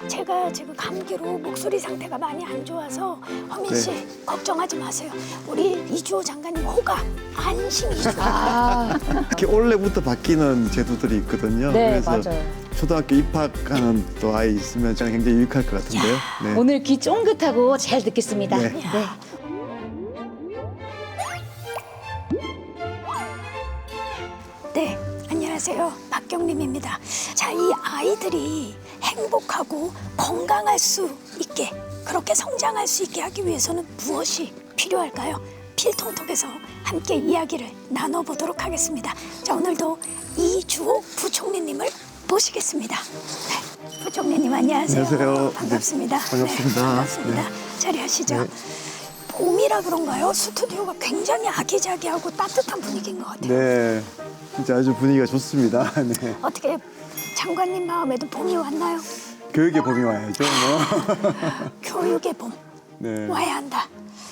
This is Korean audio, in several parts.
제가 지금 감기로 목소리 상태가 많이 안 좋아서 허민 씨 걱정하지 마세요. 우리 이주호 장관님 호가 안심이죠. 특히 올해부터 바뀌는 제도들이 있거든요. 네, 그래서 맞아요. 초등학교 입학하는 또 아이 있으면 저는 굉장히 유익할 것 같은데요. 네. 오늘 귀 쫑긋하고 잘 듣겠습니다. 네. 네, 안녕하세요. 박경림입니다. 자, 이 아이들이 행복하고 건강할 수 있게, 그렇게 성장할 수 있게 하기 위해서는 무엇이 필요할까요? 필통톡에서 함께 이야기를 나눠보도록 하겠습니다. 자, 오늘도 이주호 부총리님을 모시겠습니다. 네, 부총리님 안녕하세요. 안녕하세요. 반갑습니다. 네, 반갑습니다. 네, 반갑습니다. 자리하시죠. 네. 봄이라 그런가요? 스튜디오가 굉장히 아기자기하고 따뜻한 분위기인 것 같아요. 네, 진짜 아주 분위기가 좋습니다. 네. 어떻게 장관님 마음에도 봄이 왔나요? 교육의 봄이 와야죠. 뭐. 교육의 봄 네. 와야 한다.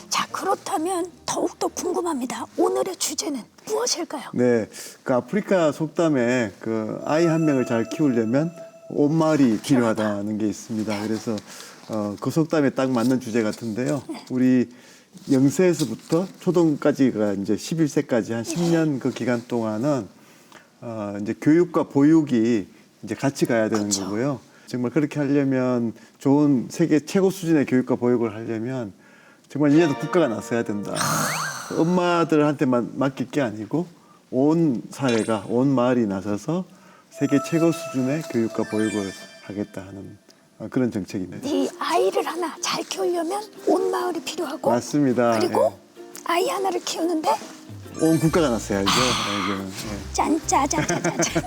자, 그렇다면 더욱더 궁금합니다. 오늘의 주제는 무엇일까요? 네, 그 아프리카 속담에 그 아이 한 명을 잘 키우려면 온 마을이 필요하다는 게 있습니다. 그래서 그 속담에 딱 맞는 주제 같은데요. 우리 0세에서부터 초등까지가 이제 11세까지 한 10년 그 기간 동안은 이제 교육과 보육이 이제 같이 가야 되는 그쵸. 거고요. 정말 그렇게 하려면 좋은 세계 최고 수준의 교육과 보육을 하려면 정말 이제도 국가가 나서야 된다. 엄마들한테만 맡길 게 아니고 온 사회가, 온 마을이 나서서 세계 최고 수준의 교육과 보육을 하겠다 하는 그런 정책입니다. 이 아이를 하나 잘 키우려면 온 마을이 필요하고 맞습니다. 그리고 아이 하나를 키우는데 온 국가가 나서야죠. 이제는. 예. 짠짜자자자자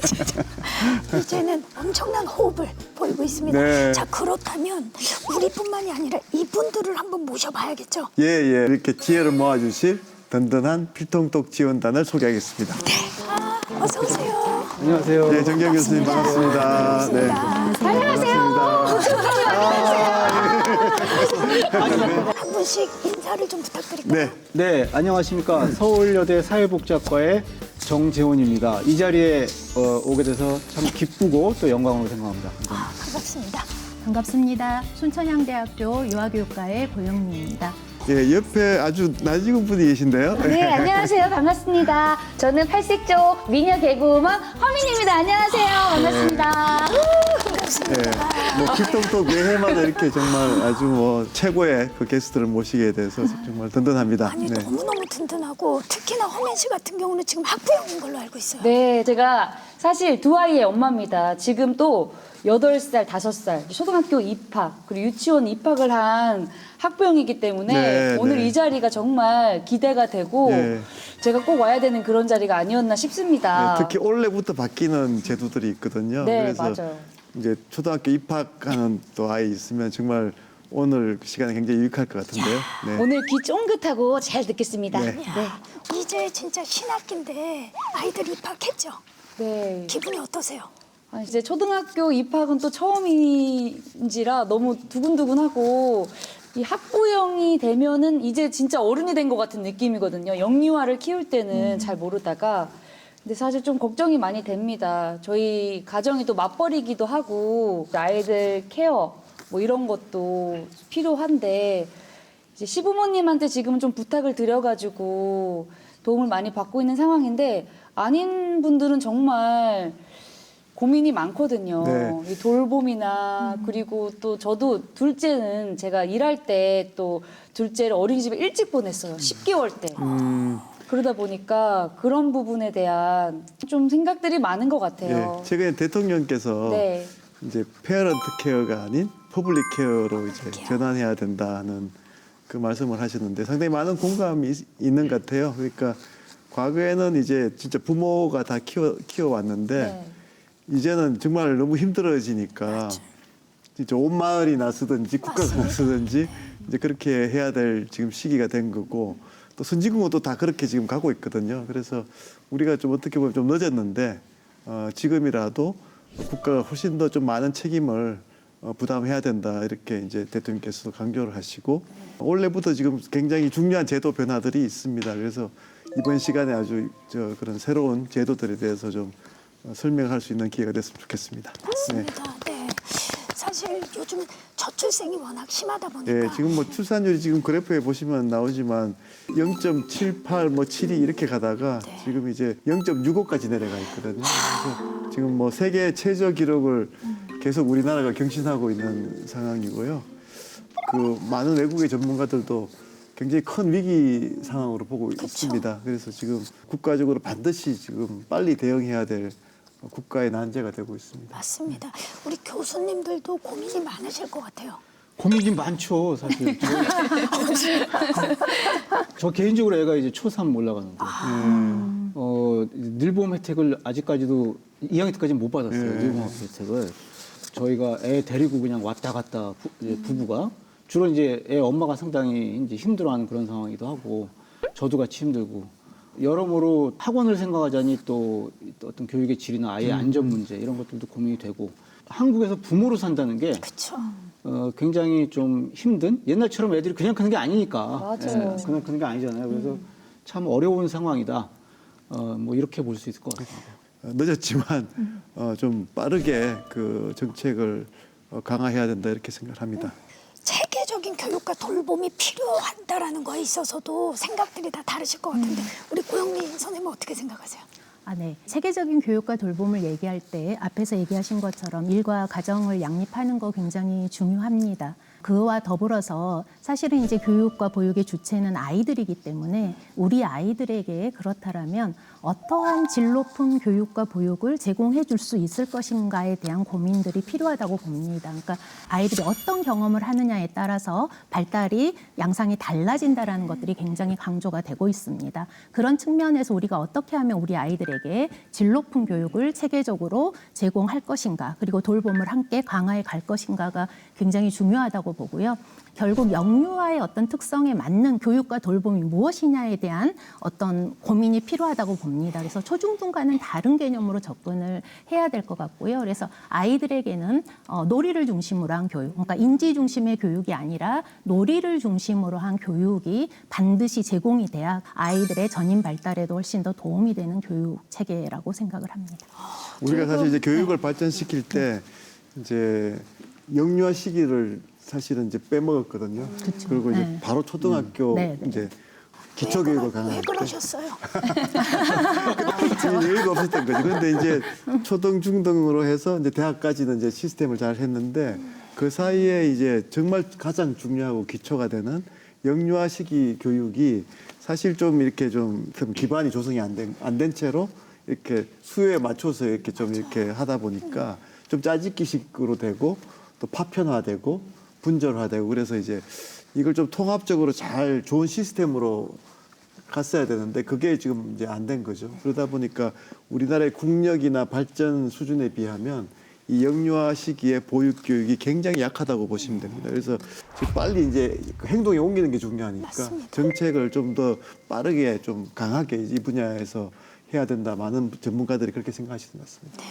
이제는 엄청난 호흡을 보이고 있습니다. 네. 자, 그렇다면 우리뿐만이 아니라 이분들을 한번 모셔봐야겠죠. 예, 예. 이렇게 지혜를 모아주실 든든한 필통톡 지원단을 소개하겠습니다. 어서 오세요. 안녕하세요. 네, 정경 교수님 반갑습니다. 네. 안녕하세요. 반갑습니다. 한 분씩 인사를 좀 부탁드릴까요? 네. 네, 안녕하십니까. 서울여대 사회복지학과의 정재훈입니다. 이 자리에 오게 돼서 참 기쁘고 또 영광으로 생각합니다. 반갑습니다. 반갑습니다. 순천향대학교 유아교육과의 고영미입니다. 예, 옆에 아주 낯익은 분이 계신데요. 네, 안녕하세요. 반갑습니다. 저는 팔색조 미녀 개그우먼 허민입니다. 안녕하세요. 반갑습니다. 예, 뭐 필통톡 매해마다 이렇게 정말 아주 뭐 최고의 그 게스트를 모시게 돼서 정말 든든합니다. 아니, 네. 너무너무 든든하고 특히나 허민 씨 같은 경우는 지금 학부형인 걸로 알고 있어요. 네, 제가 사실 두 아이의 엄마입니다. 지금 또 8살, 5살, 초등학교 입학, 그리고 유치원 입학을 한 학부형이기 때문에 네, 오늘 네. 이 자리가 정말 기대가 되고 네. 제가 꼭 와야 되는 그런 자리가 아니었나 싶습니다. 네, 특히 올해부터 바뀌는 제도들이 있거든요. 네, 그래서 맞아요. 이제 초등학교 입학하는 또 아이 있으면 정말 오늘 시간에 굉장히 유익할 것 같은데요. 네. 오늘 귀 쫑긋하고 잘 듣겠습니다. 네. 이제 진짜 신학기인데 아이들 입학했죠? 네. 기분이 어떠세요? 아, 이제 초등학교 입학은 또 처음인지라 너무 두근두근하고 이 학부형이 되면은 이제 진짜 어른이 된 것 같은 느낌이거든요. 영유아를 키울 때는 잘 모르다가 근데 사실 좀 걱정이 많이 됩니다. 저희 가정이 또 맞벌이기도 하고 아이들 케어 뭐 이런 것도 필요한데 이제 시부모님한테 지금 좀 부탁을 드려가지고 도움을 많이 받고 있는 상황인데 아닌 분들은 정말 고민이 많거든요. 네. 이 돌봄이나 그리고 또 저도 둘째는 제가 일할 때 또 둘째를 어린이집에 일찍 보냈어요. 10개월 때. 그러다 보니까 그런 부분에 대한 좀 생각들이 많은 것 같아요. 예, 최근에 대통령께서 네. 이제 페어런트 케어가 아닌 퍼블릭 케어로 이제 전환해야 된다는 그 말씀을 하셨는데 상당히 많은 공감이 있는 것 같아요. 그러니까 과거에는 이제 진짜 부모가 다 키워왔는데 네. 이제는 정말 너무 힘들어지니까 진짜 온 마을이 나서든지 국가가 나서든지 이제 그렇게 해야 될 지금 시기가 된 거고 또 선진국도 다 그렇게 지금 가고 있거든요. 그래서 우리가 좀 어떻게 보면 좀 늦었는데 지금이라도 국가가 훨씬 더 좀 많은 책임을 부담해야 된다 이렇게 이제 대통령께서 강조를 하시고 올해부터 지금 굉장히 중요한 제도 변화들이 있습니다. 그래서 이번 시간에 아주 그런 새로운 제도들에 대해서 좀 설명할 수 있는 기회가 됐으면 좋겠습니다. 맞습니다. 네. 사실 요즘 저출생이 워낙 심하다 보니까 예, 지금 뭐 출산율이 지금 그래프에 보시면 나오지만 0.78, 뭐 72 이렇게 가다가 네. 지금 이제 0.65까지 내려가 있거든요. 그래서 지금 뭐 세계 최저 기록을 계속 우리나라가 경신하고 있는 상황이고요. 그 많은 외국의 전문가들도 굉장히 큰 위기 상황으로 보고 있습니다. 그래서 지금 국가적으로 반드시 지금 빨리 대응해야 될 국가의 난제가 되고 있습니다. 맞습니다. 우리 교수님들도 고민이 많으실 것 같아요. 고민이 많죠, 사실. 저 개인적으로 애가 이제 초3 올라가는데, 늘보험 혜택을 아직까지도 2학년 때까지는 못 받았어요. 늘보험 혜택을. 저희가 애 데리고 그냥 왔다 갔다 부부가 주로 이제 애 엄마가 상당히 이제 힘들어하는 그런 상황이기도 하고 저도 같이 힘들고 여러모로 학원을 생각하자니 또 어떤 교육의 질이나 아이의 안전 문제 이런 것들도 고민이 되고 한국에서 부모로 산다는 게 그렇죠. 굉장히 좀 힘든 옛날처럼 애들이 그냥 크는 게 아니니까 맞아요. 그냥 크는 게 아니잖아요. 그래서 참 어려운 상황이다. 뭐 이렇게 볼 수 있을 것 같아요. 늦었지만 좀 빠르게 그 정책을 강화해야 된다 이렇게 생각을 합니다. 체계적인 교육과 돌봄이 필요하다라는 거에 있어서도 생각들이 다 다르실 것 같은데 우리 고영미 선생님은 어떻게 생각하세요? 네. 세계적인 교육과 돌봄을 얘기할 때 앞에서 얘기하신 것처럼 일과 가정을 양립하는 거 굉장히 중요합니다. 그와 더불어서 사실은 이제 교육과 보육의 주체는 아이들이기 때문에 우리 아이들에게 그렇다라면 어떠한 질 높은 교육과 보육을 제공해 줄 수 있을 것인가에 대한 고민들이 필요하다고 봅니다. 그러니까 아이들이 어떤 경험을 하느냐에 따라서 발달이 양상이 달라진다라는 것들이 굉장히 강조가 되고 있습니다. 그런 측면에서 우리가 어떻게 하면 우리 아이들에게 질 높은 교육을 체계적으로 제공할 것인가 그리고 돌봄을 함께 강화해 갈 것인가가 굉장히 중요하다고 보고요. 결국 영유아의 어떤 특성에 맞는 교육과 돌봄이 무엇이냐에 대한 어떤 고민이 필요하다고 봅니다. 그래서 초중등과는 다른 개념으로 접근을 해야 될 것 같고요. 그래서 아이들에게는 놀이를 중심으로 한 교육, 그러니까 인지 중심의 교육이 아니라 놀이를 중심으로 한 교육이 반드시 제공이 돼야 아이들의 전인 발달에도 훨씬 더 도움이 되는 교육 체계라고 생각을 합니다. 우리가 사실 이제 교육을 발전시킬 때 이제 영유아 시기를 사실은 이제 빼먹었거든요. 그리고 이제 네. 바로 초등학교 네, 네. 이제 기초교육을 왜 강화할 때 그러셨어요? 여유가 없었던 거죠. 그런데 이제 초등, 중등으로 해서 이제 대학까지는 이제 시스템을 잘 했는데 그 사이에 이제 정말 가장 중요하고 기초가 되는 영유아 시기 교육이 사실 좀 이렇게 좀 기반이 조성이 안 된 채로 이렇게 수요에 맞춰서 이렇게 좀 이렇게 하다 보니까 좀 짜집기식으로 되고 또 파편화되고 분절화되고 그래서 이제 이걸 좀 통합적으로 잘 좋은 시스템으로 갔어야 되는데 그게 지금 이제 안 된 거죠. 그러다 보니까 우리나라의 국력이나 발전 수준에 비하면 이 영유아 시기의 보육 교육이 굉장히 약하다고 보시면 됩니다. 그래서 지금 빨리 이제 행동에 옮기는 게 중요하니까 맞습니다. 정책을 좀 더 빠르게 좀 강하게 이 분야에서 해야 된다. 많은 전문가들이 그렇게 생각하시는 것 같습니다.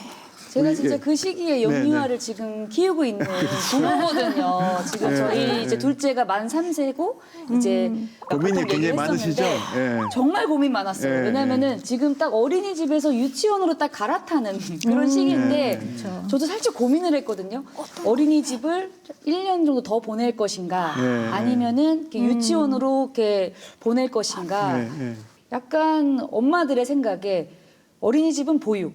제가 우리, 진짜 예. 그 시기에 영유아를 지금 키우고 있는 부모거든요. 지금 저희 이제 둘째가 만 3세고 이제 고민이 보통 굉장히 얘기를 많으시죠? 했었는데 예. 정말 고민 많았어요. 예, 왜냐면은 지금 딱 어린이집에서 유치원으로 딱 갈아타는 그런 시기인데 저도 살짝 고민을 했거든요. 어린이집을 1년 정도 더 보낼 것인가 예. 아니면은 이렇게 유치원으로 이렇게 보낼 것인가 예, 예. 약간 엄마들의 생각에 어린이집은 보육,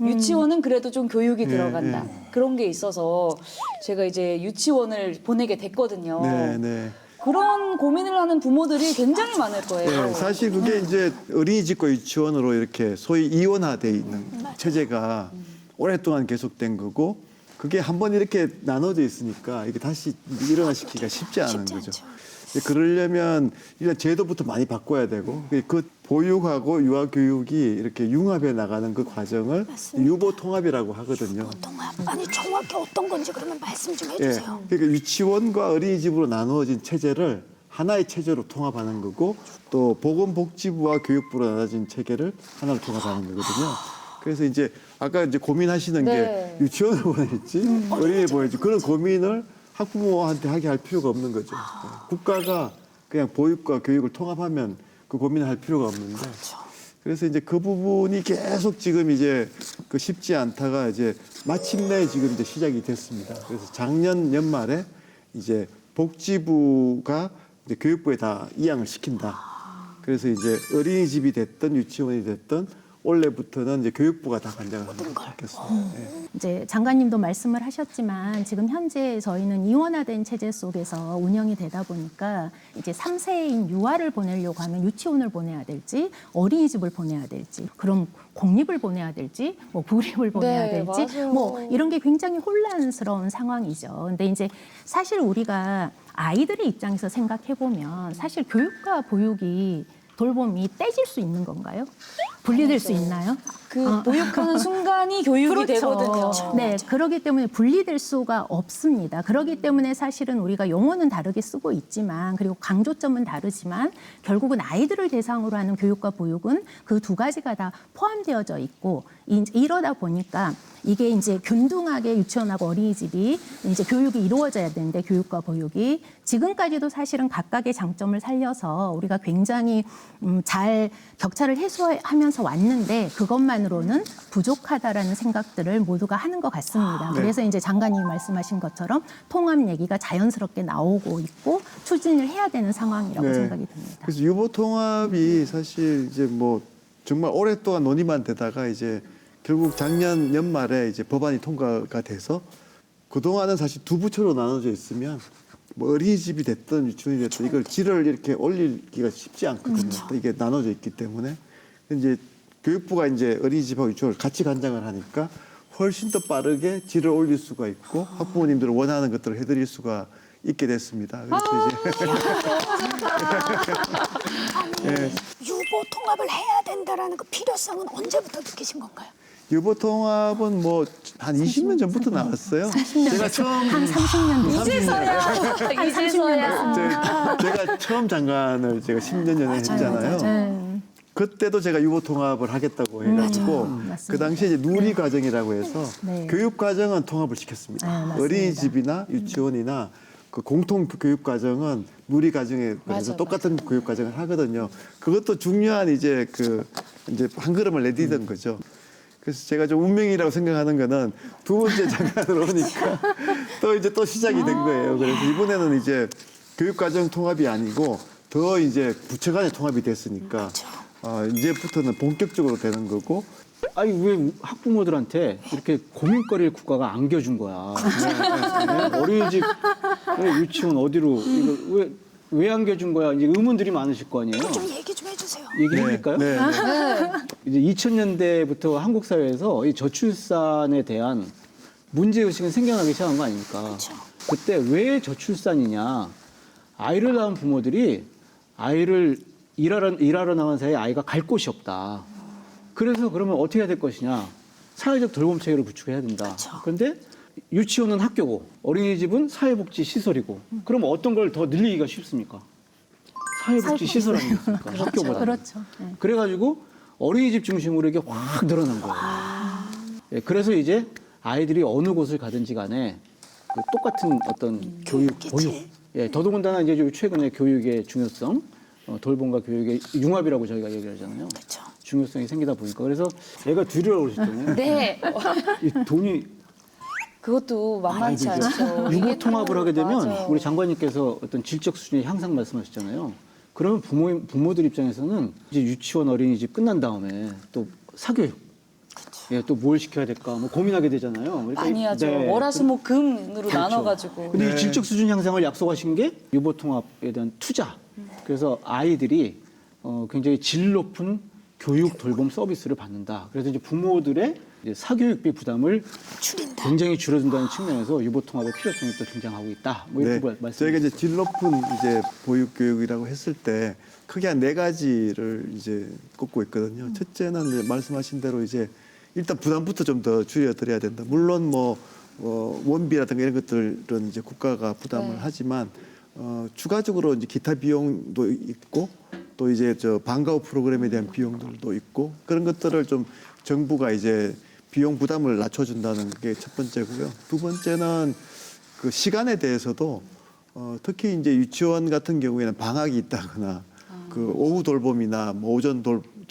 유치원은 그래도 좀 교육이 들어간다. 그런 게 있어서 제가 이제 유치원을 보내게 됐거든요. 네, 네. 그런 고민을 하는 부모들이 굉장히 많을 거예요. 네, 사실 그게 이제 어린이집과 유치원으로 이렇게 소위 이원화돼 있는 체제가 오랫동안 계속된 거고 그게 한번 이렇게 나눠져 있으니까 이게 다시 일어나시키기가 쉽지 않은 쉽지 거죠. 않죠. 그러려면 일단 제도부터 많이 바꿔야 되고 그 보육하고 유아 교육이 이렇게 융합해 나가는 그 과정을 맞습니다. 유보 통합이라고 하거든요. 통합. 아니 정확히 어떤 건지 그러면 말씀 좀 예, 해주세요. 그러니까 유치원과 어린이집으로 나누어진 체제를 하나의 체제로 통합하는 거고 또 보건복지부와 교육부로 나눠진 체계를 하나로 통합하는 거거든요. 그래서 이제 아까 이제 고민하시는 네. 게 유치원을 보낼지 어린이 보낼지 그런 고민을 학부모한테 하게 할 필요가 없는 거죠. 국가가 그냥 보육과 교육을 통합하면 그 고민을 할 필요가 없는데 그래서 이제 그 부분이 계속 지금 이제 그 쉽지 않다가 이제 마침내 지금 이제 시작이 됐습니다. 그래서 작년 연말에 이제 복지부가 이제 교육부에 다 이양을 시킨다. 그래서 이제 어린이집이 됐든 유치원이 됐든 올해부터는 이제 교육부가 다 관장을 하도록 하겠습니다. 예. 이제 장관님도 말씀을 하셨지만 지금 현재 저희는 이원화된 체제 속에서 운영이 되다 보니까 이제 3세인 유아를 보내려고 하면 유치원을 보내야 될지 어린이집을 보내야 될지 그럼 공립을 보내야 될지 뭐 구립을 보내야 네, 될지 맞아요. 뭐 이런 게 굉장히 혼란스러운 상황이죠. 근데 이제 사실 우리가 아이들의 입장에서 생각해 보면 사실 교육과 보육이 돌봄이 떼질 수 있는 건가요? 분리될 수 있나요? 그 보육하는 순간이 교육이 되거든요. 네, 그렇기 때문에 분리될 수가 없습니다. 그렇기 때문에 사실은 우리가 용어는 다르게 쓰고 있지만 그리고 강조점은 다르지만 결국은 아이들을 대상으로 하는 교육과 보육은 그 두 가지가 다 포함되어져 있고 이러다 보니까 이게 이제 균등하게 유치원하고 어린이집이 이제 교육이 이루어져야 되는데 교육과 보육이 지금까지도 사실은 각각의 장점을 살려서 우리가 굉장히 잘 격차를 해소하면서 왔는데 그것만으로는 부족하다라는 생각들을 모두가 하는 것 같습니다. 네. 그래서 이제 장관님이 말씀하신 것처럼 통합 얘기가 자연스럽게 나오고 있고 추진을 해야 되는 상황이라고 네. 생각이 듭니다. 그래서 유보 통합이 사실 이제 뭐 정말 오랫동안 논의만 되다가 이제 결국 작년 연말에 이제 법안이 통과가 돼서 그동안은 사실 두 부처로 나눠져 있으면 뭐 어린이집이 됐든 유치원이 됐든 이걸 질을 이렇게 올리기가 쉽지 않거든요. 또 이게 나눠져 있기 때문에 이제 교육부가 이제 어린이집하고 유치원을 같이 관장을 하니까 훨씬 더 빠르게 질을 올릴 수가 있고 학부모님들 원하는 것들을 해드릴 수가 있게 됐습니다. 그래서 이제 아니, 유보 통합을 해야 된다라는 그 필요성은 언제부터 느끼신 건가요? 유보 통합은 뭐 한 20년 전부터 나왔어요. 제가 처음 한 30년 이제서야 이제서야 제가 처음 장관을 제가 10년 전에 했잖아요. 네. 그때도 제가 유보 통합을 하겠다고 해가지고 맞습니다. 그 당시에 이제 누리 과정이라고 해서 네. 교육 과정은 통합을 시켰습니다. 네, 맞습니다. 어린이집이나 유치원이나 그 공통 교육 과정은 누리 과정에 그래서 똑같은 교육 과정을 하거든요. 그것도 중요한 이제 그 이제 한 걸음을 내딛은 거죠. 그래서 제가 좀 운명이라고 생각하는 거는 두 번째 장관으로 오니까 또 시작이 된 거예요. 그래서 이번에는 이제 교육과정 통합이 아니고 더 이제 부처 간의 통합이 됐으니까 이제부터는 본격적으로 되는 거고. 아니 왜 학부모들한테 이렇게 고민거리를 국가가 안겨준 거야? 네, 어린이집, 유치원 어디로 이거 왜 안겨준 거야? 이제 의문들이 많으실 거 아니에요? 좀 얘기 좀 해주세요. 얘기해드릴까요? 네, 네. 이제 2000년대부터 한국 사회에서 이 저출산에 대한 문제의식은 생겨나기 시작한 거 아닙니까? 그때 왜 저출산이냐? 아이를 낳은 부모들이 아이를 일하러 나간 사이에 아이가 갈 곳이 없다. 그래서 그러면 어떻게 해야 될 것이냐? 사회적 돌봄 체계를 구축해야 된다. 그런데 유치원은 학교고 어린이집은 사회복지 시설이고 그럼 어떤 걸 더 늘리기가 쉽습니까? 사회복지 시설 아니겠습니까? 학교보다. 그렇죠. 네. 그래가지고 어린이집 중심으로 이게 확 늘어난 거예요. 예, 그래서 이제 아이들이 어느 곳을 가든지 간에 그 똑같은 어떤 교육, 보육. 예, 더더군다나 이제 좀 최근에 교육의 중요성, 돌봄과 교육의 융합이라고 저희가 얘기를 하잖아요. 그렇죠. 중요성이 생기다 보니까 그래서 애가 둘이라고 그러셨잖아요. 네. 이 돈이 그것도 만만치 아니, 그죠. 않죠. 유보 이게 통합을 또 하게 되면 맞아요. 우리 장관님께서 어떤 질적 수준의 향상 말씀하셨잖아요. 그러면 부모들 입장에서는 이제 유치원 어린이집 끝난 다음에 또 사교육, 예, 또 뭘 시켜야 될까 뭐 고민하게 되잖아요. 그러니까 많이 하죠. 네. 월화수목금으로 그렇죠. 나눠가지고. 근데 이 질적 수준 향상을 약속하신 게 유보 통합에 대한 투자. 그래서 아이들이 굉장히 질 높은 교육 돌봄 서비스를 받는다. 그래서 이제 부모들의 이제 사교육비 부담을 줄인다. 굉장히 줄여준다는 측면에서 유보 통합의 필요성이 또 등장하고 있다. 뭐 이렇게 말씀. 저희가 이제 질 높은 이제 보육 교육이라고 했을 때 크게 한 4가지를 이제 꼽고 있거든요. 첫째는 이제 말씀하신 대로 이제 일단 부담부터 좀 더 줄여드려야 된다. 물론 뭐 원비라든가 이런 것들은 이제 국가가 부담을 하지만 추가적으로 이제 기타 비용도 있고 또 이제 저 방과 후 프로그램에 대한 비용들도 있고 그런 것들을 좀 정부가 이제 비용 부담을 낮춰준다는 게 첫 번째고요. 두 번째는 그 시간에 대해서도 특히 이제 유치원 같은 경우에는 방학이 있다거나 그 오후 돌봄이나 뭐 오전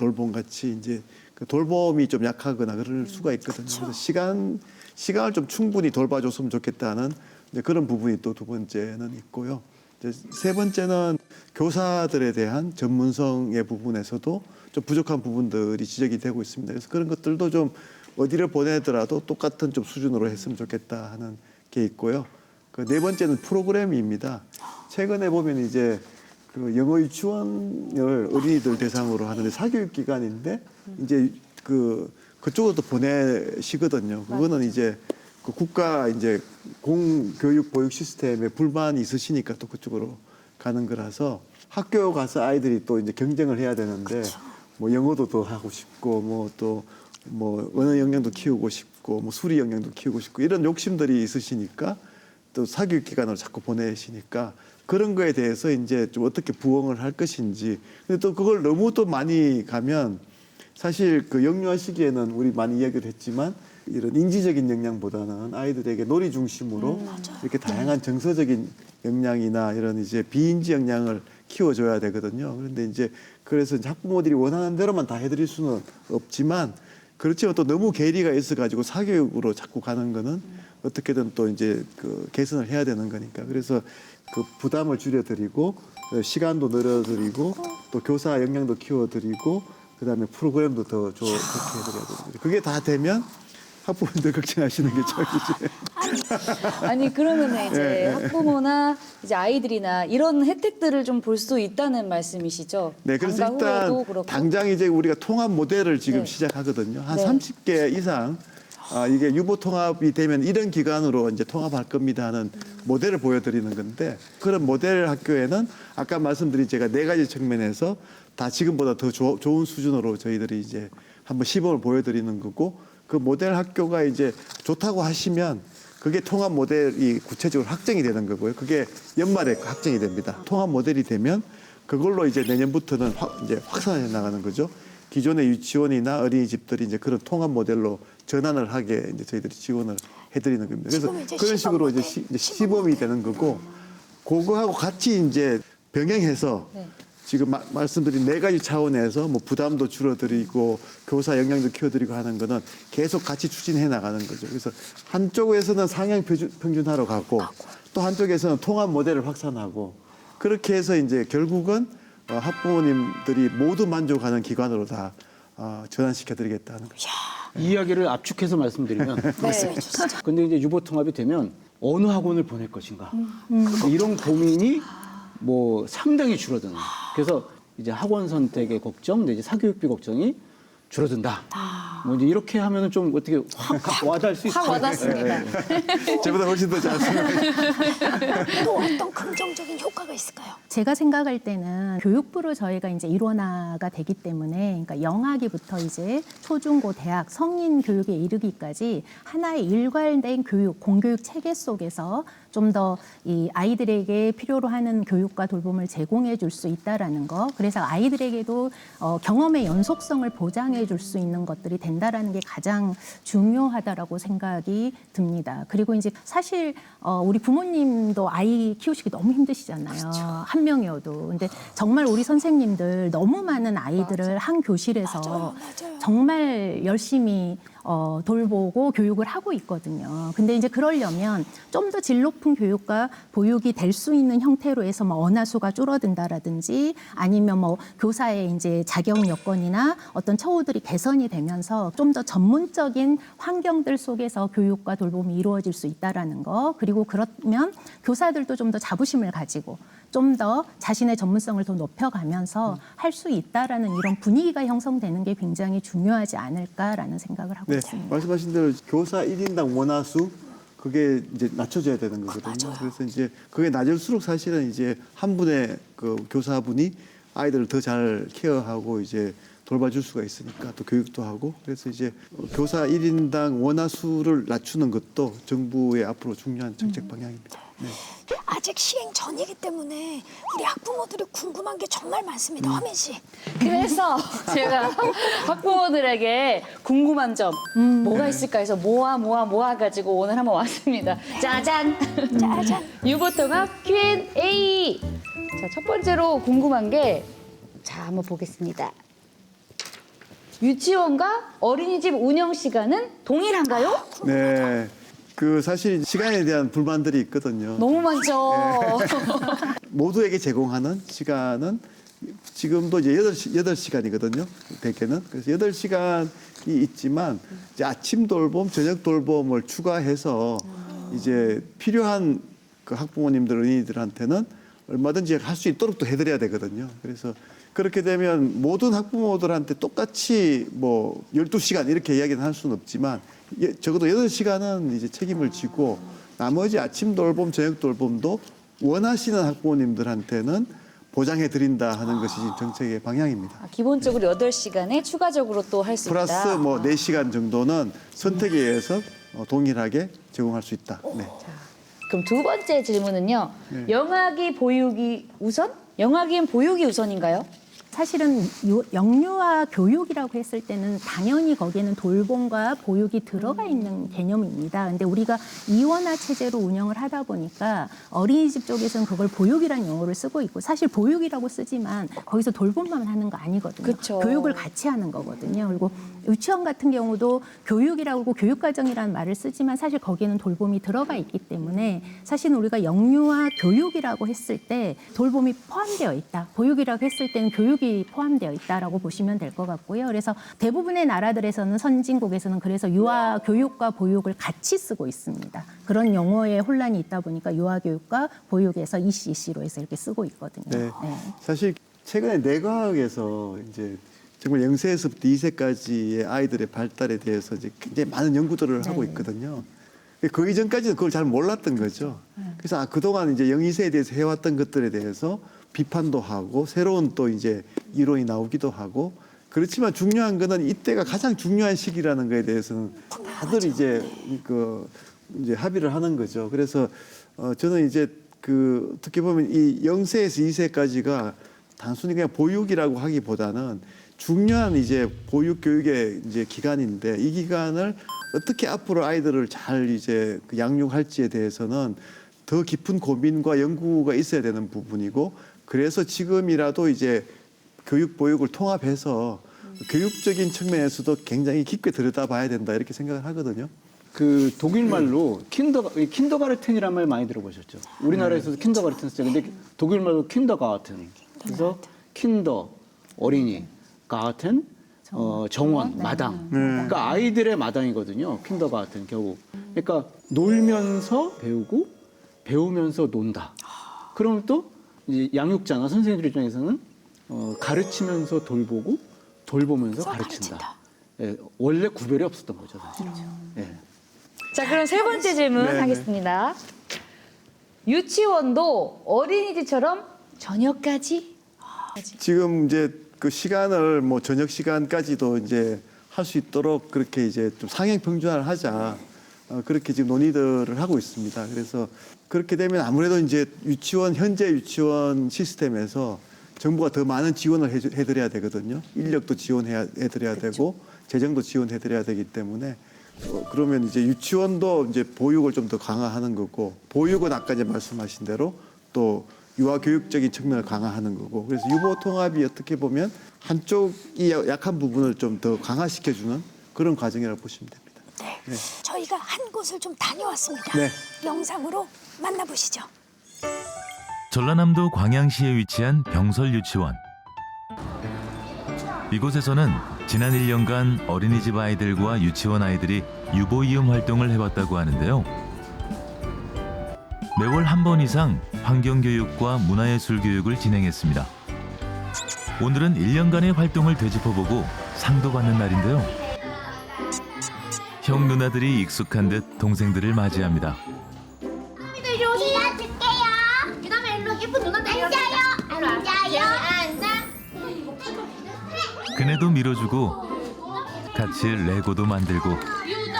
돌봄 같이 이제 그 돌봄이 좀 약하거나 그럴 수가 있거든요. 그래서 시간을 좀 충분히 돌봐줬으면 좋겠다는 이제 그런 부분이 또 두 번째는 있고요. 이제 세 번째는 교사들에 대한 전문성의 부분에서도 좀 부족한 부분들이 지적이 되고 있습니다. 그래서 그런 것들도 좀 어디를 보내더라도 똑같은 좀 수준으로 했으면 좋겠다 하는 게 있고요. 그 네 번째는 프로그램입니다. 최근에 보면 이제 그 영어 유치원을 어린이들 대상으로 하는데 사교육 기관인데 이제 그쪽으로 또 보내시거든요. 그거는 이제 그 국가 이제 공교육 보육 시스템에 불만이 있으시니까 또 그쪽으로 가는 거라서 학교 가서 아이들이 또 이제 경쟁을 해야 되는데 뭐 영어도 더 하고 싶고 뭐 또 뭐 언어 역량도 키우고 싶고 뭐 수리 역량도 키우고 싶고 이런 욕심들이 있으시니까 또 사교육 기관으로 자꾸 보내시니까 그런 거에 대해서 이제 좀 어떻게 부응을 할 것인지. 근데 또 그걸 너무 또 많이 가면 사실 그 영유아 시기에는 우리 많이 이야기를 했지만 이런 인지적인 역량보다는 아이들에게 놀이 중심으로 이렇게 다양한 정서적인 역량이나 이런 이제 비인지 역량을 키워줘야 되거든요. 그런데 이제 그래서 이제 학부모들이 원하는 대로만 다 해드릴 수는 없지만 그렇지만 또 너무 괴리가 있어가지고 사교육으로 자꾸 가는 거는 어떻게든 또 이제 그 개선을 해야 되는 거니까. 그래서 그 부담을 줄여드리고 시간도 늘려드리고 또 교사 역량도 키워드리고 그다음에 프로그램도 더 좋게 해드려야 됩니다. 그게 다 되면 학부모님들 걱정하시는 게 저기지. 아니 그러면 이제 학부모나 이제 아이들이나 이런 혜택들을 좀 볼 수 있다는 말씀이시죠? 네, 그래서 방과 일단 후에도 그렇고. 당장 이제 우리가 통합 모델을 지금 네. 시작하거든요. 한 네. 30개 이상 이게 유보 통합이 되면 이런 기관으로 이제 통합할 겁니다 하는 모델을 보여드리는 건데 그런 모델 학교에는 아까 말씀드린 제가 네 가지 측면에서 다 지금보다 더 좋은 수준으로 저희들이 이제 한번 시범을 보여드리는 거고 그 모델 학교가 이제 좋다고 하시면 그게 통합 모델이 구체적으로 확정이 되는 거고요. 그게 연말에 확정이 됩니다. 통합 모델이 되면 그걸로 이제 내년부터는 이제 확산해 나가는 거죠. 기존의 유치원이나 어린이집들이 이제 그런 통합 모델로 전환을 하게 이제 저희들이 지원을 해드리는 겁니다. 그래서 지금 이제 그런 식으로 시범 이제 모델, 시범이 되는 거고 그거하고 같이 이제 병행해서 네. 지금 말씀드린 네 가지 차원에서 뭐 부담도 줄어들이고 교사 역량도 키워드리고 하는 거는 계속 같이 추진해 나가는 거죠. 그래서 한쪽에서는 상향 평준화로 가고 또 한쪽에서는 통합 모델을 확산하고 그렇게 해서 이제 결국은 학부모님들이 모두 만족하는 기관으로 다 전환시켜드리겠다는 거죠. 이 이야기를 압축해서 말씀드리면 근데 이제 유보 통합이 되면 어느 학원을 보낼 것인가 이런 고민이 뭐 상당히 줄어드는. 그래서 이제 학원 선택의 걱정, 이제 사교육비 걱정이 줄어든다. 뭐 이제 이렇게 하면은 좀 어떻게 확 와닿을 수 있어요. 확 와닿습니다. 저보다 훨씬 더 잘 생각해요. 또 어떤 긍정적인 효과가 있을까요? 제가 생각할 때는 교육부로 저희가 이제 일원화가 되기 때문에 그러니까 영아기부터 이제 초중고 대학 성인 교육에 이르기까지 하나의 일관된 교육 공교육 체계 속에서 좀 더 이 아이들에게 필요로 하는 교육과 돌봄을 제공해 줄 수 있다라는 거. 그래서 아이들에게도 경험의 연속성을 보장해 줄 수 있는 것들이 된다라는 게 가장 중요하다라고 생각이 듭니다. 그리고 이제 사실 우리 부모님도 아이 키우시기 너무 힘드시잖아요. 한 명이어도. 근데 정말 우리 선생님들 너무 많은 아이들을 한 교실에서 맞아요. 정말 열심히 돌보고 교육을 하고 있거든요. 근데 이제 그러려면 좀 더 질 높은 교육과 보육이 될 수 있는 형태로 해서 뭐 언어수가 줄어든다라든지 아니면 뭐 교사의 이제 자격 여건이나 어떤 처우들이 개선이 되면서 좀 더 전문적인 환경들 속에서 교육과 돌봄이 이루어질 수 있다라는 거. 그리고 그러면 교사들도 좀 더 자부심을 가지고 좀 더 자신의 전문성을 더 높여가면서 할 수 있다라는 이런 분위기가 형성되는 게 굉장히 중요하지 않을까라는 생각을 하고 네, 있습니다. 말씀하신 대로 교사 1인당 원화수 그게 이제 낮춰져야 되는 거거든요. 맞아요. 그래서 이제 그게 낮을수록 사실은 이제 한 분의 그 교사분이 아이들을 더 잘 케어하고 이제 돌봐줄 수가 있으니까 또 교육도 하고 그래서 이제 교사 1인당 원화수를 낮추는 것도 정부의 앞으로 중요한 정책 방향입니다. 네. 아직 시행 전이기 때문에 우리 학부모들이 궁금한 게 정말 많습니다. 화민 씨. 그래서 제가 학부모들에게 궁금한 점 뭐가 있을까 해서 모아 가지고 오늘 한번 왔습니다. 짜잔! 짜잔. 유보통합 Q&A. 자, 첫 번째로 궁금한 게 자, 한번 보겠습니다. 유치원과 어린이집 운영 시간은 동일한가요? 네. 그 사실 시간에 대한 불만들이 있거든요. 너무 많죠. 모두에게 제공하는 시간은 지금도 이제 8시간이거든요. 대개는. 그래서 8시간이 있지만 이제 아침 돌봄, 저녁 돌봄을 추가해서 이제 필요한 그 학부모님들, 어린이들한테는 얼마든지 할 수 있도록 또 해드려야 되거든요. 그래서 그렇게 되면 모든 학부모들한테 똑같이 뭐 12시간 이렇게 이야기는 할 수는 없지만 적어도 8시간은 이제 책임을 지고 나머지 아침 돌봄, 저녁 돌봄도 원하시는 학부모님들한테는 보장해 드린다 하는 것이 지금 정책의 방향입니다. 기본적으로 8시간에 추가적으로 또 할 수 있다. 플러스 뭐 4시간 정도는 선택에 의해서 동일하게 제공할 수 있다. 네. 그럼 두 번째 질문은요. 네. 영아기 보육이 우선? 영아기엔 보육이 우선인가요? 사실은 영유아 교육이라고 했을 때는 당연히 거기에는 돌봄과 보육이 들어가 있는 개념입니다. 근데 우리가 이원화 체제로 운영을 하다 보니까 어린이집 쪽에서는 그걸 보육이라는 용어를 쓰고 있고 사실 보육이라고 쓰지만 거기서 돌봄만 하는 거 아니거든요. 그쵸. 교육을 같이 하는 거거든요. 그리고 유치원 같은 경우도 교육이라고 하고 교육과정이라는 말을 쓰지만 사실 거기에는 돌봄이 들어가 있기 때문에 사실 우리가 영유아 교육이라고 했을 때 돌봄이 포함되어 있다. 보육이라고 했을 때는 교육이 포함되어 있다라고 보시면 될 것 같고요. 그래서 대부분의 나라들에서는 선진국에서는 그래서 유아 교육과 보육을 같이 쓰고 있습니다. 그런 용어에 혼란이 있다 보니까 유아 교육과 보육에서 ECC로 해서 이렇게 쓰고 있거든요. 네. 네. 사실 최근에 내과학에서 이제 정말 0세에서부터 2세까지의 아이들의 발달에 대해서 이제 굉장히 많은 연구들을 하고 있거든요. 그 이전까지는 그걸 잘 몰랐던 거죠. 그래서 그동안 이제 0, 2세에 대해서 해왔던 것들에 대해서 비판도 하고 새로운 또 이제 이론이 나오기도 하고 그렇지만 중요한 거는 이때가 가장 중요한 시기라는 거에 대해서는 다들 이제 이제 합의를 하는 거죠. 그래서 저는 이제 어떻게 보면 이 0세에서 2세까지가 단순히 그냥 보육이라고 하기보다는 중요한 이제 보육 교육의 이제 기간인데 이 기간을 어떻게 앞으로 아이들을 잘 이제 양육할지에 대해서는 더 깊은 고민과 연구가 있어야 되는 부분이고 그래서 지금이라도 이제 교육 보육을 통합해서 교육적인 측면에서도 굉장히 깊게 들여다봐야 된다 이렇게 생각을 하거든요. 그 독일 말로 킨더가르텐이라는 말 많이 들어보셨죠? 우리나라에서도 킨더가르텐 쓰죠. 근데 독일 말로 킨더가르텐. 그래서 킨더 어린이, 가르텐 정원, 마당. 그러니까 아이들의 마당이거든요. 킨더가르텐 결국. 그러니까 놀면서 배우고 배우면서 논다. 그러면 또 이제 양육자나 선생님들 입장에서는 가르치면서 돌보고 돌보면서 가르친다. 예, 원래 구별이 없었던 거죠, 사실은. 예. 자, 그럼 세 번째 질문 네네. 하겠습니다. 유치원도 어린이집처럼 저녁까지? 지금 이제 그 시간을 뭐 저녁 시간까지도 이제 할 수 있도록 그렇게 이제 좀 상향 평준화를 하자. 그렇게 지금 논의들을 하고 있습니다. 그래서 그렇게 되면 아무래도 이제 현재 유치원 시스템에서 정부가 더 많은 지원을 해드려야 되거든요. 인력도 지원해드려야 되고 재정도 지원해드려야 되기 때문에 그러면 이제 유치원도 이제 보육을 좀 더 강화하는 거고 보육은 아까 이제 말씀하신 대로 또 유아 교육적인 측면을 강화하는 거고 그래서 유보 통합이 어떻게 보면 한쪽이 약한 부분을 좀 더 강화시켜주는 그런 과정이라고 보시면 됩니다. 네. 저희가 한 곳을 좀 다녀왔습니다. 네. 영상으로 만나보시죠. 전라남도 광양시에 위치한 병설 유치원. 이곳에서는 지난 1년간 어린이집 아이들과 유치원 아이들이 유보이음 활동을 해왔다고 하는데요. 매월 한 번 이상 환경교육과 문화예술 교육을 진행했습니다. 오늘은 1년간의 활동을 되짚어보고 상도 받는 날인데요. 형 누나들이 익숙한 듯 동생들을 맞이합니다. 이리 오세요. 줄게요. 유담아 일로 예쁜 누나 앉아요. 앉아. 그네도 밀어주고 같이 레고도 만들고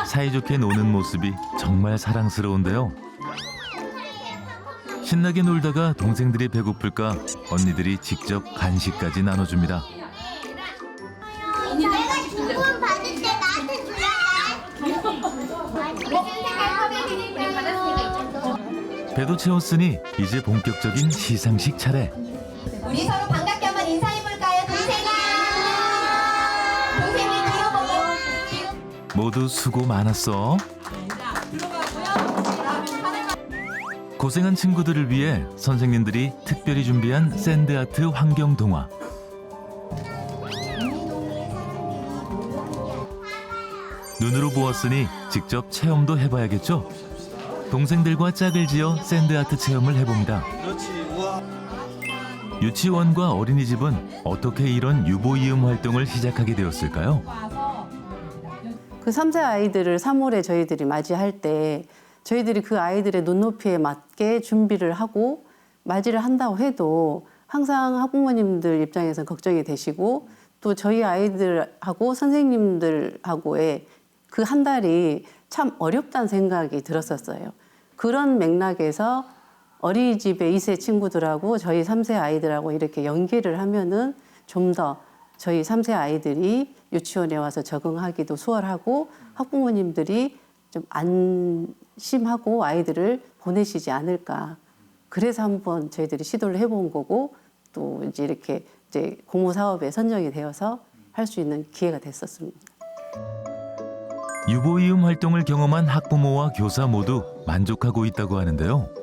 사이좋게 노는 모습이 정말 사랑스러운데요. 신나게 놀다가 동생들이 배고플까 언니들이 직접 간식까지 나눠줍니다. 내가 주문 받을 때 나한테 줘야 돼. 배도 채웠으니 이제 본격적인 시상식 차례. 우리 서로 반갑게 한번 인사해볼까요, 동생아? 동생이 모두 수고 많았어. 고생한 친구들을 위해 선생님들이 특별히 준비한 샌드아트 환경 동화. 눈으로 보았으니 직접 체험도 해봐야겠죠? 동생들과 짝을 지어 샌드아트 체험을 해봅니다. 유치원과 어린이집은 어떻게 이런 유보이음 활동을 시작하게 되었을까요? 그 3세 아이들을 3월에 저희들이 맞이할 때 저희들이 그 아이들의 눈높이에 맞게 준비를 하고 맞이를 한다고 해도 항상 학부모님들 입장에서 걱정이 되시고 또 저희 아이들하고 선생님들하고의 그 한 달이 참 어렵다는 생각이 들었었어요. 그런 맥락에서 어린이집의 2세 친구들하고 저희 3세 아이들하고 이렇게 연계를 하면은 좀 더 저희 3세 아이들이 유치원에 와서 적응하기도 수월하고 학부모님들이 좀 안심하고 아이들을 보내시지 않을까. 그래서 한번 저희들이 시도를 해본 거고 또 이제 이렇게 이제 공모 사업에 선정이 되어서 할 수 있는 기회가 됐었습니다. 유보이음 활동을 경험한 학부모와 교사 모두 만족하고 있다고 하는데요.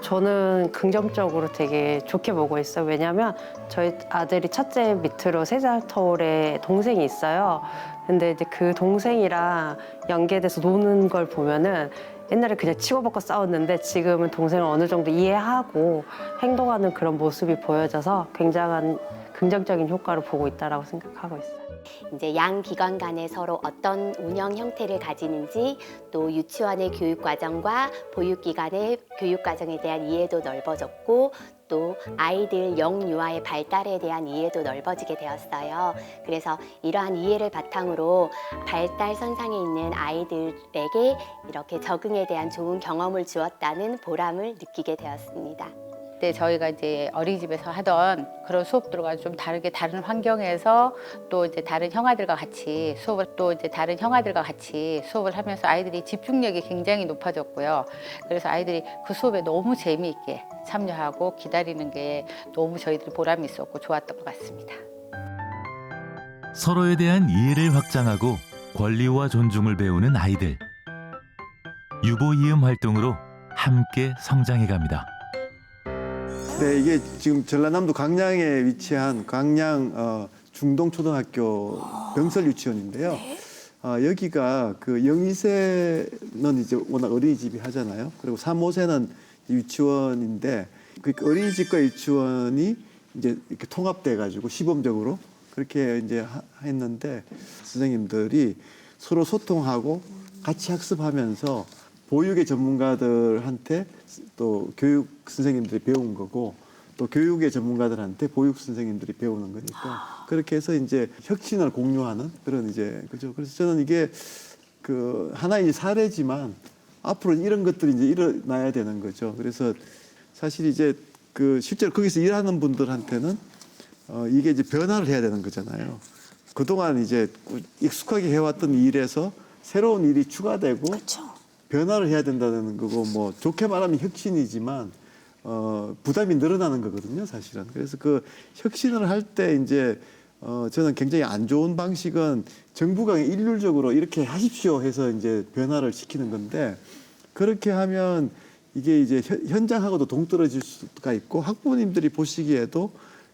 저는 긍정적으로 되게 좋게 보고 있어요. 왜냐하면 저희 아들이 첫째 밑으로 3살 터울에 동생이 있어요. 근데 이제 그 동생이랑 연계돼서 노는 걸 보면은 옛날에 그냥 치고받고 싸웠는데 지금은 동생을 어느 정도 이해하고 행동하는 그런 모습이 보여져서 굉장한 긍정적인 효과를 보고 있다라고 생각하고 있어요. 이제 양 기관 간에 서로 어떤 운영 형태를 가지는지 또 유치원의 교육 과정과 보육 기관의 교육 과정에 대한 이해도 넓어졌고 또 아이들 영유아의 발달에 대한 이해도 넓어지게 되었어요. 그래서 이러한 이해를 바탕으로 발달 선상에 있는 아이들에게 이렇게 적응에 대한 좋은 경험을 주었다는 보람을 느끼게 되었습니다. 때 저희가 이제 어린이집에서 하던 그런 수업들과 좀 다르게 다른 환경에서 또 이제 다른 형아들과 같이 수업을 하면서 아이들이 집중력이 굉장히 높아졌고요. 그래서 아이들이 그 수업에 너무 재미있게 참여하고 기다리는 게 너무 저희들이 보람이 있었고 좋았던 것 같습니다. 서로에 대한 이해를 확장하고 권리와 존중을 배우는 아이들. 유보이음 활동으로 함께 성장해 갑니다. 네, 이게 지금 전라남도 광양에 위치한 광양 중동초등학교 병설 유치원인데요. 여기가 그 0~2세는 이제 워낙 어린이집이 하잖아요. 그리고 3, 5세는 유치원인데 그 어린이집과 유치원이 이제 이렇게 통합돼 가지고 시범적으로 그렇게 이제 했는데 선생님들이 서로 소통하고 같이 학습하면서 보육의 전문가들한테 또 교육 선생님들이 배운 거고 또 교육의 전문가들한테 보육 선생님들이 배우는 거니까 그렇게 해서 이제 혁신을 공유하는 그런 이제 그죠. 그래서 저는 이게 그 하나의 사례지만 앞으로 이런 것들이 이제 일어나야 되는 거죠. 그래서 사실 이제 그 실제로 거기서 일하는 분들한테는 이게 이제 변화를 해야 되는 거잖아요. 그동안 이제 익숙하게 해왔던 일에서 새로운 일이 추가되고 그렇죠. 변화를 해야 된다는 거고 뭐 좋게 말하면 혁신이지만 부담이 늘어나는 거거든요, 사실은. 그래서 그 혁신을 할 때 이제 저는 굉장히 안 좋은 방식은 정부가 일률적으로 이렇게 하십시오 해서 이제 변화를 시키는 건데 그렇게 하면 이게 이제 현장하고도 동떨어질 수가 있고 학부모님들이 보시기에도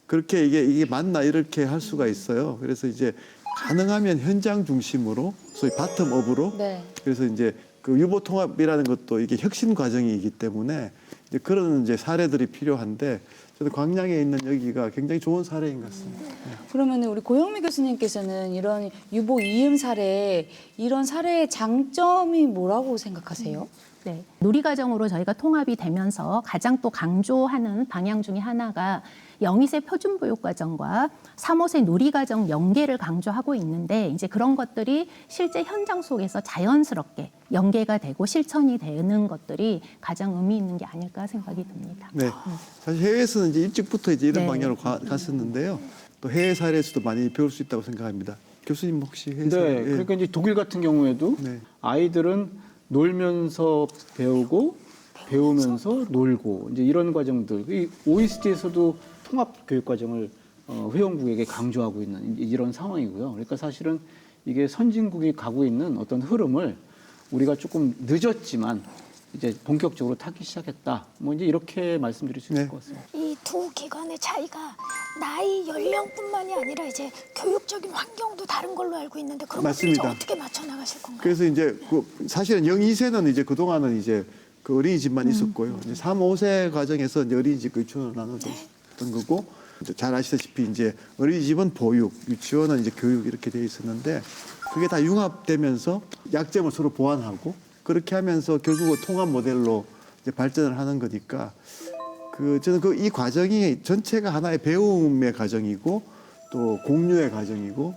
그렇게 이게 맞나 이렇게 할 수가 있어요. 그래서 이제 가능하면 현장 중심으로 소위 바텀업으로 네. 그래서 이제 그 유보 통합이라는 것도 이게 혁신 과정이기 때문에 이제 그런 이제 사례들이 필요한데 저도 광양에 있는 여기가 굉장히 좋은 사례인 것 같습니다. 그러면 우리 고영미 교수님께서는 이런 유보 이음 사례, 이런 사례의 장점이 뭐라고 생각하세요? 네. 놀이과정으로 저희가 통합이 되면서 가장 또 강조하는 방향 중에 하나가 0~2세 표준보육과정과 3, 5세 놀이과정 연계를 강조하고 있는데 이제 그런 것들이 실제 현장 속에서 자연스럽게 연계가 되고 실천이 되는 것들이 가장 의미 있는 게 아닐까 생각이 듭니다. 네. 사실 해외에서는 이제 일찍부터 이제 이런 네. 방향으로 갔었는데요. 또 해외 사례에서도 많이 배울 수 있다고 생각합니다. 교수님 혹시 해외 사례? 네, 그러니까 이제 독일 같은 경우에도 네. 아이들은 놀면서 배우고 배우면서 놀고 이제 이런 과정들. 이 OECD에서도 통합 교육 과정을 회원국에게 강조하고 있는 이런 상황이고요. 그러니까 사실은 이게 선진국이 가고 있는 어떤 흐름을 우리가 조금 늦었지만 이제 본격적으로 타기 시작했다. 뭐 이제 이렇게 말씀드릴 수 있을 것 같습니다. 이 두 기관의 차이가 나이 연령뿐만이 아니라 이제 교육적인 환경도 다른 걸로 알고 있는데 그런 것들 이제 맞습니다. 어떻게 맞춰 나가실 건가요? 그래서 이제 사실은 0, 2세는 이제 그동안은 이제 그 어린이집만 있었고요. 이제 3, 5세 과정에서 이제 어린이집과 유치원을 나눠줬던 거고, 이제 잘 아시다시피 이제 어린이집은 보육, 유치원은 이제 교육 이렇게 돼 있었는데 그게 다 융합되면서 약점을 서로 보완하고 그렇게 하면서 결국은 통합 모델로 이제 발전을 하는 거니까 저는 이 과정이 전체가 하나의 배움의 과정이고 또 공유의 과정이고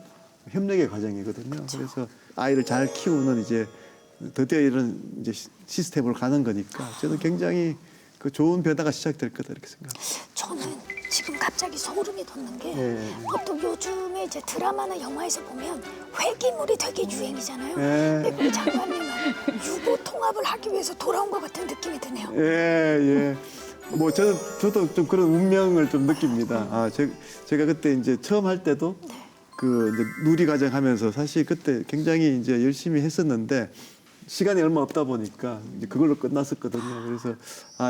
협력의 과정이거든요. 그래서 아이를 잘 키우는 이제 드디어 이런 이제 시스템으로 가는 거니까 저는 굉장히 그 좋은 변화가 시작될 거다 이렇게 생각합니다. 저는 지금 갑자기 소름이 돋는 게 보통 요즘에 이제 드라마나 영화에서 보면 회기물이 되게 유행이잖아요. 근데 우리 장관님은 유보 통합을 하기 위해서 돌아온 것 같은 느낌이 드네요. 예. 뭐 저도 좀 그런 운명을 좀 느낍니다. 제가 그때 이제 처음 할 때도 그 이제 누리 과정 하면서 사실 그때 굉장히 이제 열심히 했었는데 시간이 얼마 없다 보니까 이제 그걸로 끝났었거든요. 그래서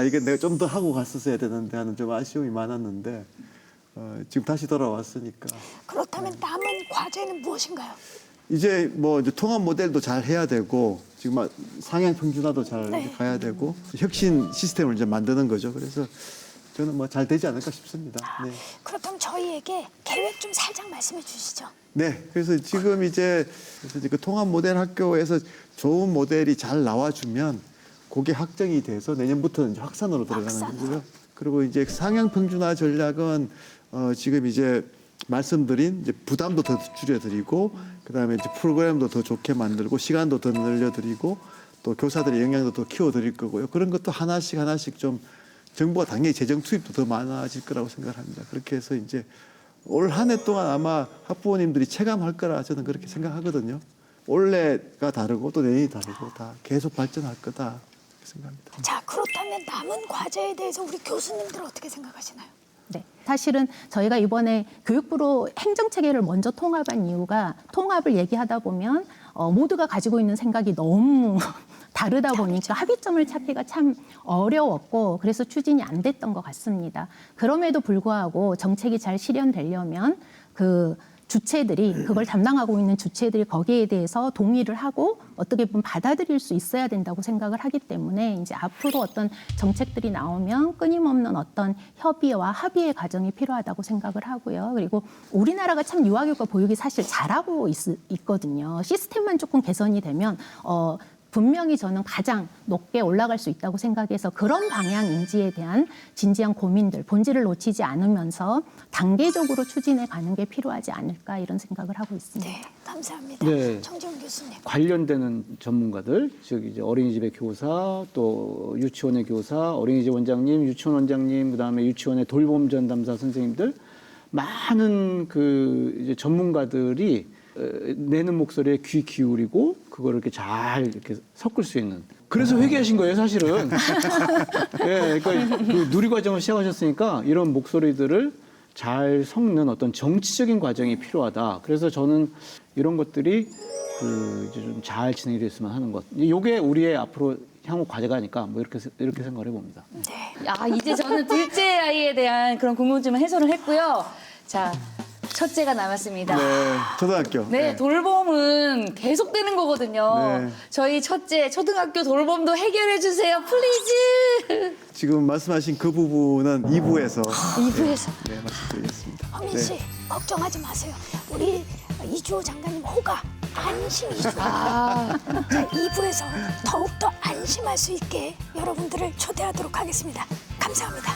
이게 내가 좀 더 하고 갔었어야 되는데 하는 좀 아쉬움이 많았는데 지금 다시 돌아왔으니까. 그렇다면 남은 과제는 무엇인가요? 이제 뭐 이제 통합 모델도 잘 해야 되고 지금 상향 평준화도 잘 가야 되고 혁신 시스템을 이제 만드는 거죠. 그래서 저는 뭐 잘 되지 않을까 싶습니다. 네. 그렇다면 저희에게 계획 좀 살짝 말씀해 주시죠. 네, 그래서 지금 이제 그 통합 모델 학교에서 좋은 모델이 잘 나와주면 그게 확정이 돼서 내년부터는 이제 확산으로 들어가는 거고요. 그리고 이제 상향 평준화 전략은 지금 이제 말씀드린 이제 부담도 더 줄여드리고 그다음에 이제 프로그램도 더 좋게 만들고 시간도 더 늘려드리고 또 교사들의 역량도 더 키워드릴 거고요. 그런 것도 하나씩 좀 정부가 당연히 재정 투입도 더 많아질 거라고 생각합니다. 그렇게 해서 이제 올 한 해 동안 아마 학부모님들이 체감할 거라 저는 그렇게 생각하거든요. 올해가 다르고 또 내년이 다르고 다 계속 발전할 거다 이렇게 생각합니다. 자, 그렇다면 남은 과제에 대해서 우리 교수님들 어떻게 생각하시나요? 네, 사실은 저희가 이번에 교육부로 행정체계를 먼저 통합한 이유가 통합을 얘기하다 보면 모두가 가지고 있는 생각이 너무 다르다 보니까 합의점을 찾기가 참 어려웠고 그래서 추진이 안 됐던 것 같습니다. 그럼에도 불구하고 정책이 잘 실현되려면 그 주체들이 그걸 담당하고 있는 주체들이 거기에 대해서 동의를 하고 어떻게 보면 받아들일 수 있어야 된다고 생각을 하기 때문에 이제 앞으로 어떤 정책들이 나오면 끊임없는 어떤 협의와 합의의 과정이 필요하다고 생각을 하고요. 그리고 우리나라가 참 유아교육과 보육이 사실 잘하고 있거든요. 시스템만 조금 개선이 되면 분명히 저는 가장 높게 올라갈 수 있다고 생각해서 그런 방향 인지에 대한 진지한 고민들, 본질을 놓치지 않으면서 단계적으로 추진해 가는 게 필요하지 않을까 이런 생각을 하고 있습니다. 네, 감사합니다. 네. 정지훈 교수님. 관련되는 전문가들, 즉 이제 어린이집의 교사, 또 유치원의 교사, 어린이집 원장님, 유치원 원장님, 그다음에 유치원의 돌봄 전담사 선생님들 많은 그 이제 전문가들이 내는 목소리에 귀 기울이고 그거를 이렇게 잘 이렇게 섞을 수 있는. 그래서 회개하신 거예요, 사실은. 예, 그러니까 그 누리 과정을 시작하셨으니까 이런 목소리들을 잘 섞는 어떤 정치적인 과정이 필요하다. 그래서 저는 이런 것들이 그 이제 좀 잘 진행이 됐으면 하는 것. 이게 우리의 앞으로 향후 과제가니까 뭐 이렇게 생각을 해봅니다. 이제 저는 둘째 아이에 대한 그런 궁금증을 해소를 했고요. 자, 첫째가 남았습니다. 네, 초등학교. 네, 돌봄은 계속되는 거거든요. 네. 저희 첫째 초등학교 돌봄도 해결해 주세요, 플리즈. 지금 말씀하신 그 부분은 2부에서 2부에서. 네, 말씀드리겠습니다. 허민 씨, 걱정하지 마세요. 우리 이주호 장관님 호가 안심 이주호. 자, 2부에서 더욱더 안심할 수 있게 여러분들을 초대하도록 하겠습니다. 감사합니다.